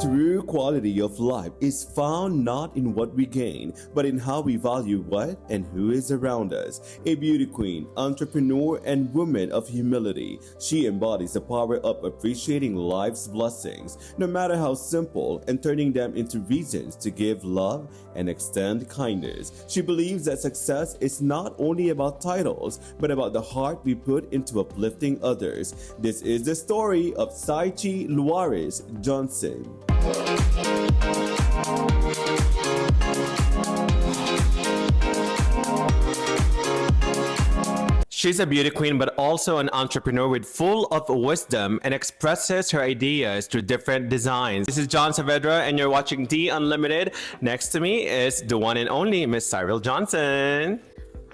True quality of life is found not in what we gain, but in how we value what and who is around us. A beauty queen, entrepreneur, and woman of humility, she embodies the power of appreciating life's blessings, no matter how simple, and turning them into reasons to give love and extend kindness. She believes that success is not only about titles, but about the heart we put into uplifting others. This is the story of Cychie Johnson. She's a beauty queen, but also an entrepreneur with full of wisdom and expresses her ideas through different designs. This is John Saavedra, and you're watching D Unlimited. Next to me is the one and only Miss Cychie Johnson.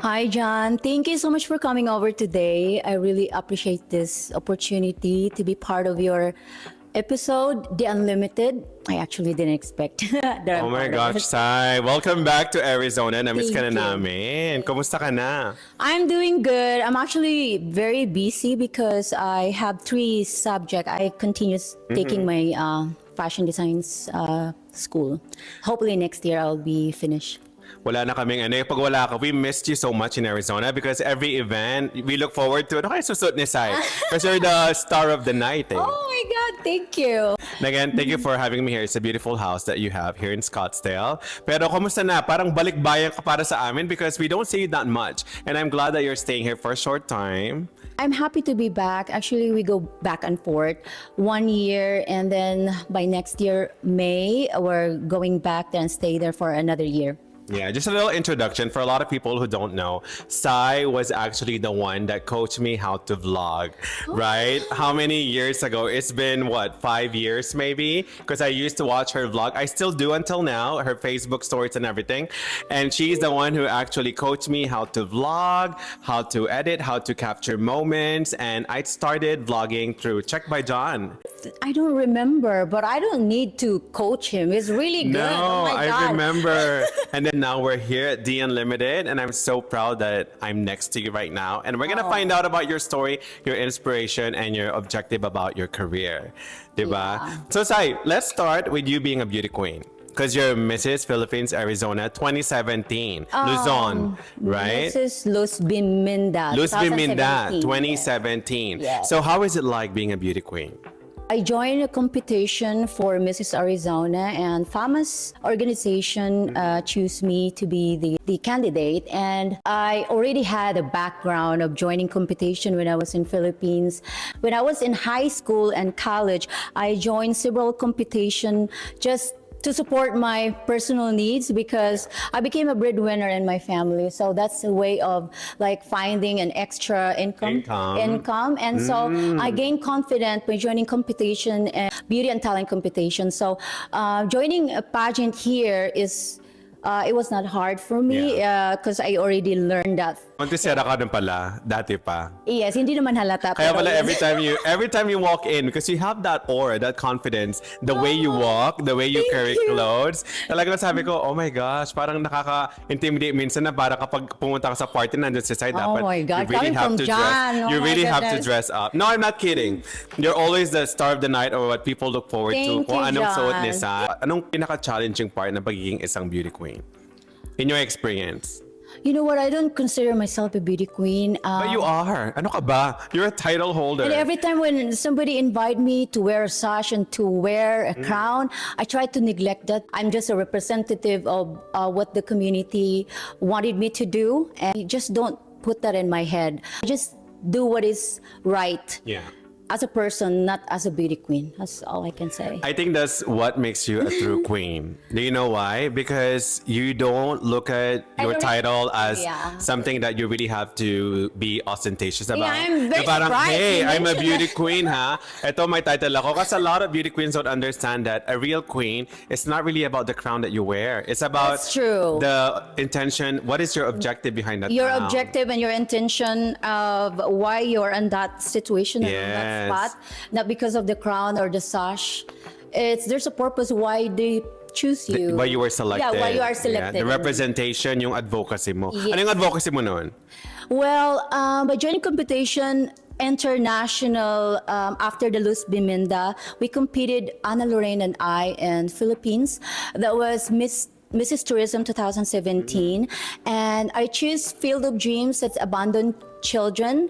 Hi, John. Thank you so much for coming over today. I really appreciate this opportunity to be part of your episode, The Unlimited. I actually didn't expect that. Oh my gosh, Sai. Welcome back to Arizona. Namiss ka na namin. Kumusta ka na? I'm doing good. I'm actually very busy because I have 3 subjects. I continue taking my fashion designs school. Hopefully next year I'll be finished. Wala na kaming pag wala ka, we missed you so much in Arizona because every event, we look forward to it. Okay, susot ni Sai. Because you're the star of the night. Oh my God, thank you. And again, thank you for having me here. It's a beautiful house that you have here in Scottsdale. Pero kumusta na? Parang balikbayan ka para sa amin because we don't see you that much. And I'm glad that you're staying here for a short time. I'm happy to be back. Actually, we go back and forth 1 year, and then by next year, May, we're going back there and stay there for another year. Yeah, just a little introduction for a lot of people who don't know. Sai was actually the one that coached me how to vlog, right? How many years ago? It's been, what, 5 years maybe? Because I used to watch her vlog. I still do until now, her Facebook stories and everything. And she's the one who actually coached me how to vlog, how to edit, how to capture moments. And I started vlogging through Check by John. I don't remember, but I don't need to coach him. It's really good. No, oh my I God. remember. And then now we're here at D Unlimited, and I'm so proud that I'm next to you right now. And we're gonna find out about your story, your inspiration, and your objective about your career. Diba? Yeah. So Sai, let's start with you being a beauty queen. Because you're Mrs. Philippines, Arizona, 2017. Luzon, right? Mrs. Luz Biminda. Luz Biminda, 2017. 2017. Yes. So how is it like being a beauty queen? I joined a competition for Mrs. Arizona, and FAMAS organization chose me to be the candidate. And I already had a background of joining competition when I was in Philippines. When I was in high school and college, I joined several competition just to support my personal needs because I became a breadwinner in my family. So that's a way of like finding an extra income. And so I gained confidence by joining competition and beauty and talent competition. So joining a pageant here is it was not hard for me because I already learned that. Montesera ka dun pala, dati pa. Yes, hindi naman halata. Kaya pala every time you walk in, because you have that aura, that confidence, the way you walk, the way you carry clothes. Talagang sabi ko, oh my gosh, parang nakaka-intimidate minsan na para kapag pumunta ka sa party nandun sa side, dapat my God, you really coming have from to John. dress. Oh You my really have to goodness. dress up. No, I'm not kidding. You're always the star of the night or what people look forward to. Thank Kung you, anong suot John. ni Sa. Anong pinaka-challenging part ng pagiging isang beauty queen? In your experience? You know what? I don't consider myself a beauty queen. But you are. Ano ka ba? You're a title holder. And every time when somebody invite me to wear a sash and to wear a crown, I try to neglect that. I'm just a representative of what the community wanted me to do, and I just don't put that in my head. I just do what is right. Yeah. As a person, not as a beauty queen. That's all I can say. I think that's what makes you a true queen. Do you know why? Because you don't look at your title as something that you really have to be ostentatious about. I'm very Na parang, surprised hey, you I'm a mentioned beauty queen, ha? Ito may title ako. Kasi a lot of beauty queens don't understand that a real queen is not really about the crown that you wear. It's about That's true. the intention. What is your objective behind that Your crown? objective and your intention of why you're in that situation and in that Yes. spot, not because of the crown or the sash. There's a purpose why they choose you. Why you were selected. Yeah, why you are selected. The representation, yung advocacy mo. Yes. Ano yung advocacy mo noon? Well, by joining competition, international, after the Luz Biminda, we competed, Ana Lorraine and I, in Philippines. That was Mrs. Tourism 2017, and I choose Field of Dreams, that's abandoned children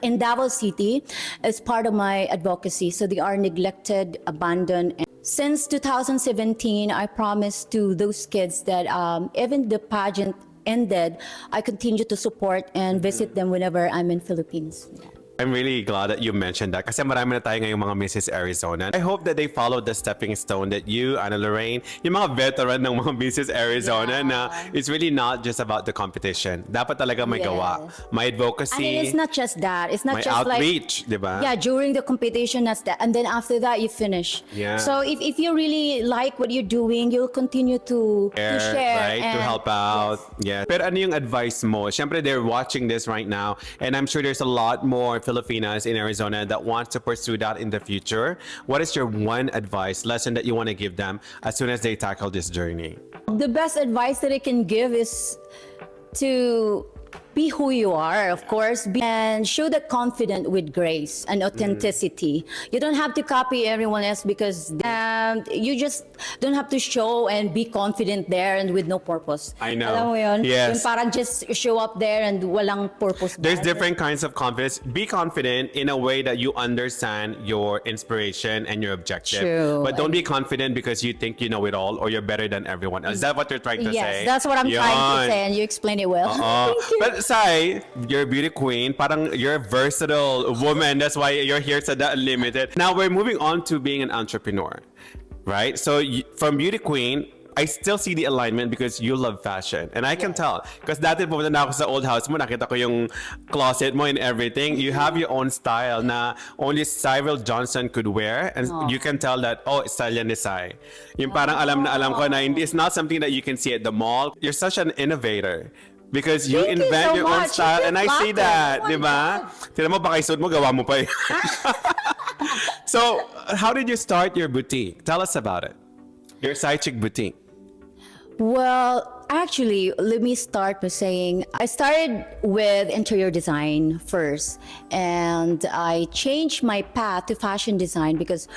in Davao City, as part of my advocacy. So they are neglected, abandoned. Since 2017, I promised to those kids that even the pageant ended, I continue to support and visit them whenever I'm in Philippines. I'm really glad that you mentioned that kasi marami na tayo ngayong mga Mrs. Arizona. I hope that they follow the stepping stone that you, Ana Lorraine, yung mga veteran ng mga Mrs. Arizona na it's really not just about the competition. Dapat talaga may gawa. May advocacy. And it's not just that. It's not may just outreach, like, di ba? Yeah, during the competition, that's that. And then after that, you finish. Yeah. So if you really like what you're doing, you'll continue to share. Right? To help out. Yes. Pero ano yung advice mo? Siyempre, they're watching this right now. And I'm sure there's a lot more Filipinas in Arizona that wants to pursue that in the future. What is your one advice, lesson that you want to give them as soon as they tackle this journey? The best advice that I can give is to be who you are, of course, and show that confidence with grace and authenticity. You don't have to copy everyone else because you just don't have to show and be confident there and with no purpose. I know. Alam mo yun? Yes. Yung parang just show up there and walang purpose. There's different kinds of confidence. Be confident in a way that you understand your inspiration and your objective. True. But don't be confident because you think you know it all or you're better than everyone else. Is that what you're trying to say? Yes, that's what I'm trying to say, and you explain it well. Thank you. But Sai, you're a beauty queen. Parang you're a versatile woman. That's why you're here to the Unlimited. Now we're moving on to being an entrepreneur, right? So from beauty queen, I still see the alignment because you love fashion. And I can tell. Because dati pumunta na ako sa old house mo, nakita ko yung closet mo and everything. You have your own style na only Cyril Johnson could wear. And you can tell that, oh, style yan ni Sai. Yung parang alam na alam ko na it's not something that you can see at the mall. You're such an innovator. Because you Thank you invent so your own much. style. And I see that, Oh my di ba? Tignan mo, baka isuot mo, gawa mo pa eh. So, how did you start your boutique? Tell us about it. Your Cychie boutique. Well, actually, let me start by saying I started with interior design first, and I changed my path to fashion design because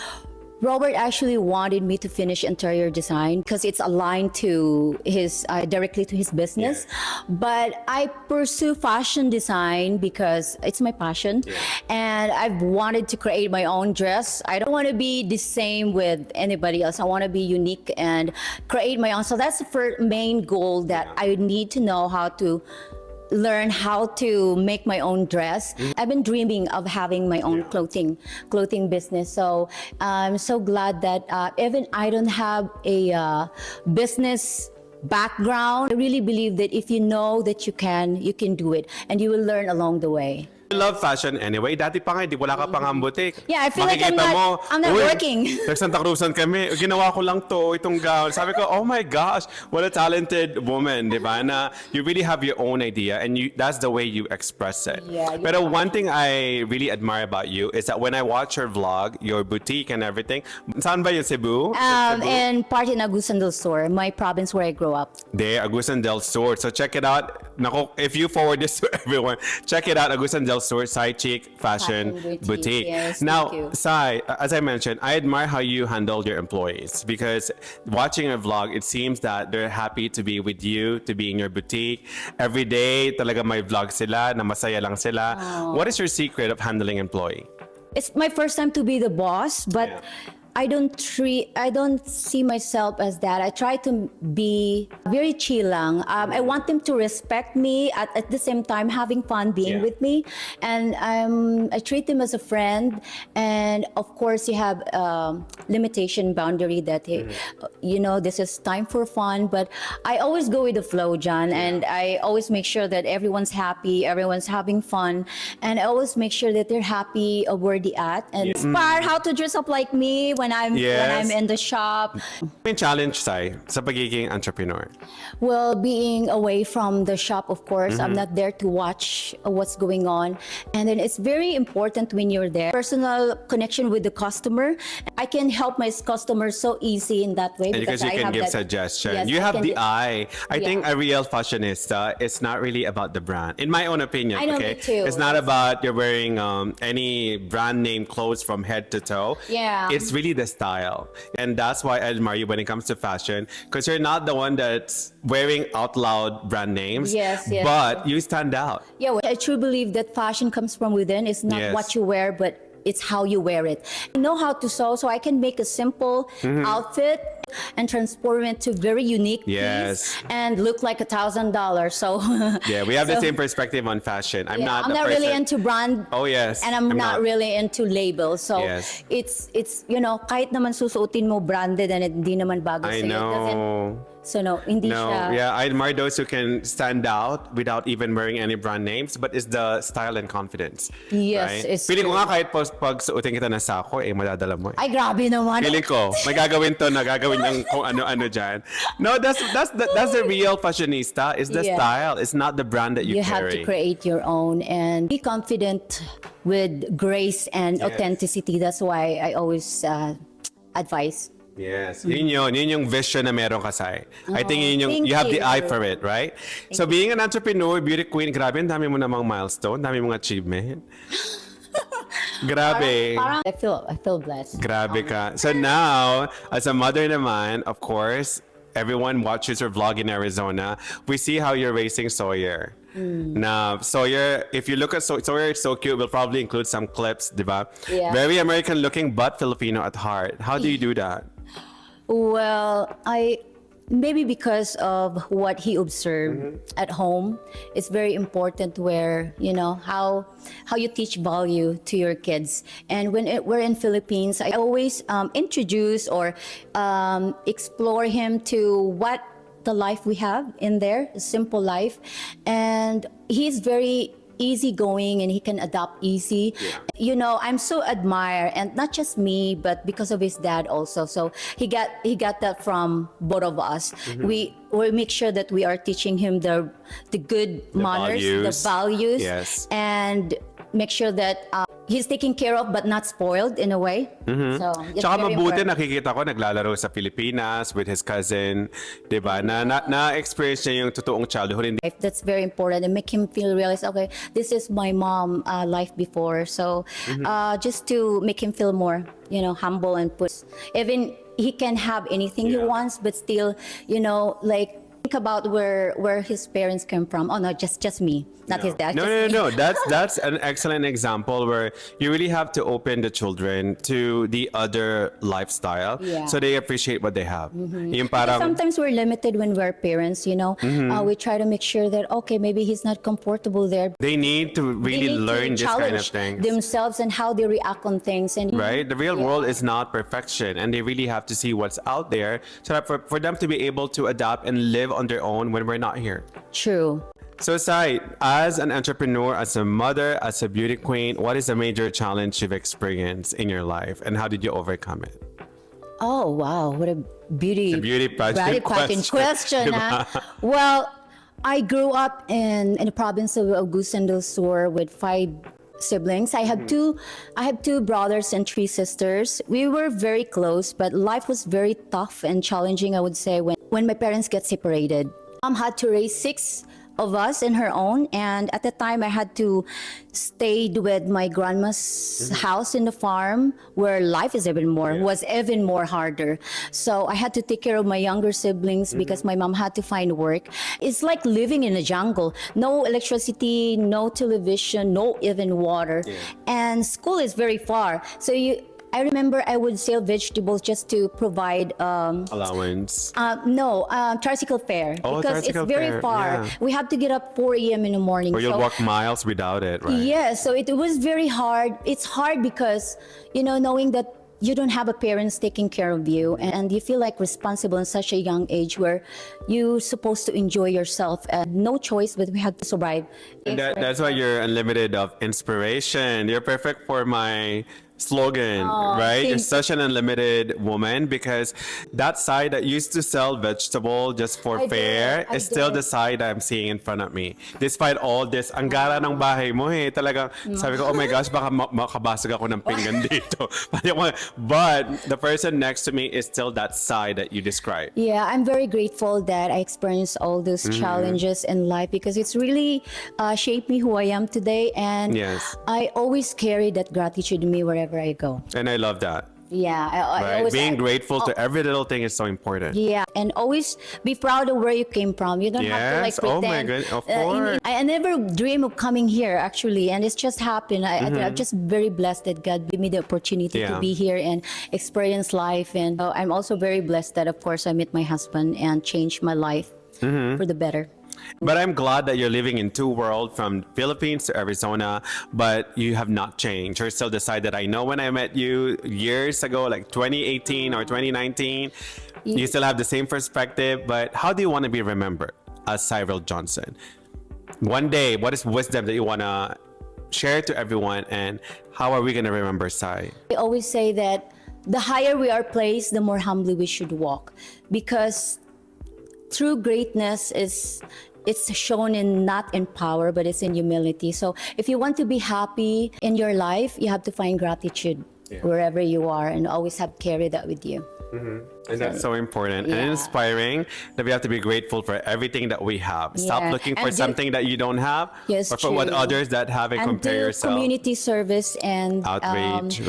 Robert actually wanted me to finish interior design because it's aligned to his directly to his business. But I pursue fashion design because it's my passion, and I've wanted to create my own dress. I don't want to be the same with anybody else. I want to be unique and create my own. So that's the first main goal, that I need to know how to learn how to make my own dress. I've been dreaming of having my own clothing business. So I'm so glad that even I don't have a business background, I really believe that if you know that you can do it, and you will learn along the way. You love fashion anyway. Dati pa nga, di wala ka pang ang boutique. Yeah, I feel like I'm not "Uy, working." Nag-Santa Cruzan kami. Ginawa ko lang to, itong gown. Sabi ko, oh my gosh, what a talented woman, di ba? Na you really have your own idea, and that's the way you express it. Yeah, Pero one thing I really admire about you is that when I watch your vlog, your boutique and everything, saan ba yun, Cebu? And part in Agusan del Sur, my province where I grew up. There, Agusan del Sur. So check it out. Nako, if you forward this to everyone, check it out, Agusan del Sur, Cychie Fashion Boutique. Yes, now, thank you. Sai, as I mentioned, I admire how you handle your employees because watching your vlog, it seems that they're happy to be with you, to be in your boutique. Every day, talaga may vlog sila, na masaya lang sila. What is your secret of handling employee? It's my first time to be the boss, but I don't see myself as that. I try to be very chill lang. I want them to respect me at the same time having fun being with me, and I treat them as a friend. And of course, you have limitation boundary that you know, this is time for fun. But I always go with the flow, John, and I always make sure that everyone's happy, everyone's having fun, and I always make sure that they're happy of where they at and inspire how to dress up like me when when I'm in the shop. May challenge, Sai, sa pagiging entrepreneur. Well, being away from the shop, of course, I'm not there to watch what's going on. And then it's very important when you're there. Personal connection with the customer. I can help my customers so easy in that way. Because you I can have give that, suggestions. Yes, You I have can the gi- eye. I Yeah. think a real fashionista is not really about the brand. In my own opinion, I know, okay? me too. It's not about you're wearing any brand name clothes from head to toe. Yeah. It's really the style. And that's why I admire you when it comes to fashion. Because you're not the one that's wearing out loud brand names. Yes, yes. But you stand out. Yeah, well, I truly believe that fashion comes from within. It's not Yes. what you wear, but it's how you wear it. I know how to sew, so I can make a simple outfit and transform it to very unique Yes. piece and look like $1,000. So Yeah, we have the so, same perspective on fashion. I'm yeah, not I'm the not really person- into brand. Oh, yes. And I'm not really into labels. So Yes. it's kahit naman susuotin mo branded and hindi naman bago I sa'yo. It doesn't- know. So no, hindi No, siya. yeah, I admire those who can stand out without even wearing any brand names, but it's the style and confidence. Yes, right? it's Feeling ko true. nga kahit pag suotin kita na sako, madadala mo. Ay, grabe naman. Feeling ko, may gagawin to na gagawin yung kung ano-ano dyan. No, that's the real fashionista. It's the Yeah. style. It's not the brand that you, You have carry. to create your own and be confident with grace and Yes. authenticity. That's why I always advise. Yes, yun yung vision na meron ka, Sai. I think yun yung, Thank you have the you. eye for it, right? So being an entrepreneur, beauty queen, grabe, ang dami mo namang milestone, dami mong achievement. Grabe. Parang I feel blessed. Grabe ka. So now, as a mother naman, of course, everyone watches your vlog in Arizona. We see how you're raising Sawyer. Now, Sawyer, if you look at Sawyer, it's so cute. We'll probably include some clips, diba? Yeah. Very American looking, but Filipino at heart. How do you do that? Well, maybe because of what he observed at home. It's very important where how you teach value to your kids. And when we're in Philippines, I always introduce or explore him to what the life we have in there, a simple life. And he's very easygoing and he can adapt easy. I'm so admire, and not just me, but because of his dad also. So he got that from both of us. We make sure that we are teaching him the good manners, the values, Yes. and make sure that he's taken care of but not spoiled in a way. So it's Tsaka very mabuti, important. nakikita ko naglalaro sa Pilipinas with his cousin, di ba? Na-experience niya yung totoong childhood. Hindi That's very important, and make him feel realize, okay, this is my mom life before. So just to make him feel more humble and even he can have anything he Yeah. wants, but still like think about where his parents came from. Oh no, just me, not his dad. No, just no, me. no. That's an excellent example where you really have to open the children to the other lifestyle, Yeah. so they appreciate what they have. Yung parang, Sometimes we're limited when we're parents, we try to make sure that, okay, maybe he's not comfortable there. they need to They really need to learn this kind of challenge things. themselves and how they react on things. And Right? The real world is not perfection, and they really have to see what's out there so that for them to be able to adapt and live on their own when we're not here. True. So, Sai, as an entrepreneur, as a mother, as a beauty queen, what is a major challenge you've experienced in your life, and how did you overcome it? Oh wow, what a beauty pageant question. Diba? Well, I grew up in the province of Agusan del Sur with 5 siblings. I have two brothers and 3 sisters. We were very close, but life was very tough and challenging, I would say, when my parents get separated. Mom had to raise 6 of us in her own, and at the time I had to stay with my grandma's house in the farm, where life was even more harder. So I had to take care of my younger siblings because my mom had to find work. It's like living in a jungle. No electricity, no television, no even water. And school is very far. So I remember I would sell vegetables just to provide Allowance. tricycle fare, Oh, because it's tricycle very fare, far. yeah. We have to get up 4 a.m. in the morning. Or you'll So- walk miles without it, right? yeah, so it was very hard. It's hard because, knowing that you don't have a parents taking care of you, and you feel like responsible in such a young age where you're supposed to enjoy yourself, and no choice, but we have to survive. And that's why you're unlimited of inspiration. You're perfect for my slogan, right? You're such an unlimited woman because that side that used to sell vegetable just for fare is still the side I'm seeing in front of me. Despite all this, ang gara ng bahay mo talagang sabi ko, oh my gosh, baka makabasag ako ng pinggan dito. But the person next to me is still that side that you described. Yeah, I'm very grateful that I experienced all those challenges in life because it's really shaped me who I am today. And I always carry that gratitude in me wherever I go. And I love that. Yeah, I always, being grateful to every little thing is so important. Yeah, and always be proud of where you came from. You don't have to like pretend. Oh my goodness, of course. I never dream of coming here actually, and it's just happened. I'm just very blessed that God gave me the opportunity to be here and experience life. And I'm also very blessed that, of course, I met my husband and changed my life for the better. But I'm glad that you're living in two worlds, from Philippines to Arizona, but you have not changed. You're still the side that I know when I met you years ago, like 2018 or 2019. You still have the same perspective, but how do you want to be remembered as Cyril Johnson? One day, what is wisdom that you want to share to everyone, and how are we going to remember Cy? I always say that the higher we are placed, the more humbly we should walk, because true greatness it's shown in not in power, but it's in humility. So if you want to be happy in your life, you have to find gratitude wherever you are, and always have carry that with you. And that's so important and inspiring, that we have to be grateful for everything that we have. Stop looking for something that you don't have, or for what others that have, and compare yourself. Community service and outreach,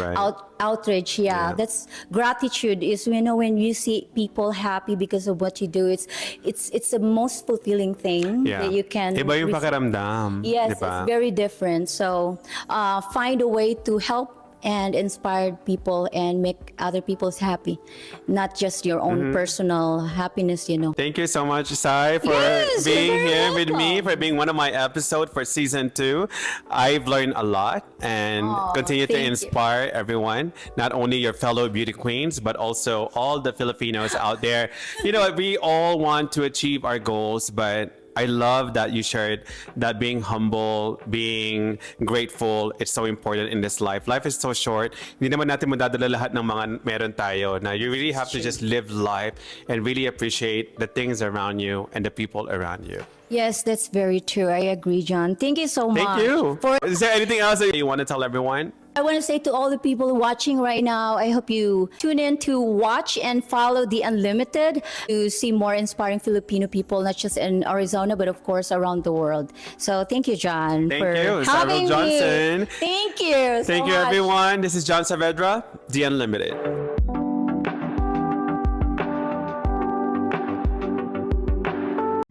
outreach. That's gratitude. Is when you see people happy because of what you do, it's the most fulfilling thing that you can. Iba yung pakiramdam. Yes, diba? It's very different. So find a way to help and inspire people and make other people's happy, not just your own personal happiness. Thank you so much, Cy, for being here with me, for being one of my episodes for season 2. I've learned a lot and continue to inspire everyone, not only your fellow beauty queens, but also all the Filipinos out there. We all want to achieve our goals, but I love that you shared that being humble, being grateful, it's so important in this life. Life is so short. Hindi naman natin madadala lahat ng mga meron tayo. Na you really have to just live life and really appreciate the things around you and the people around you. Yes, that's very true. I agree, John. Thank you so much. Thank you. Is there anything else that you want to tell everyone? I want to say to all the people watching right now, I hope you tune in to watch and follow The Unlimited to see more inspiring Filipino people, not just in Arizona, but of course around the world. So thank you, John, Thank for you, having Cyril Johnson. me. Thank you. Thank you, everyone. This is John Saavedra, The Unlimited.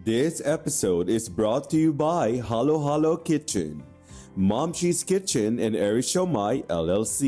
This episode is brought to you by Halo Halo Kitchen, Mom Cheese Kitchen, and Eri Shomai LLC.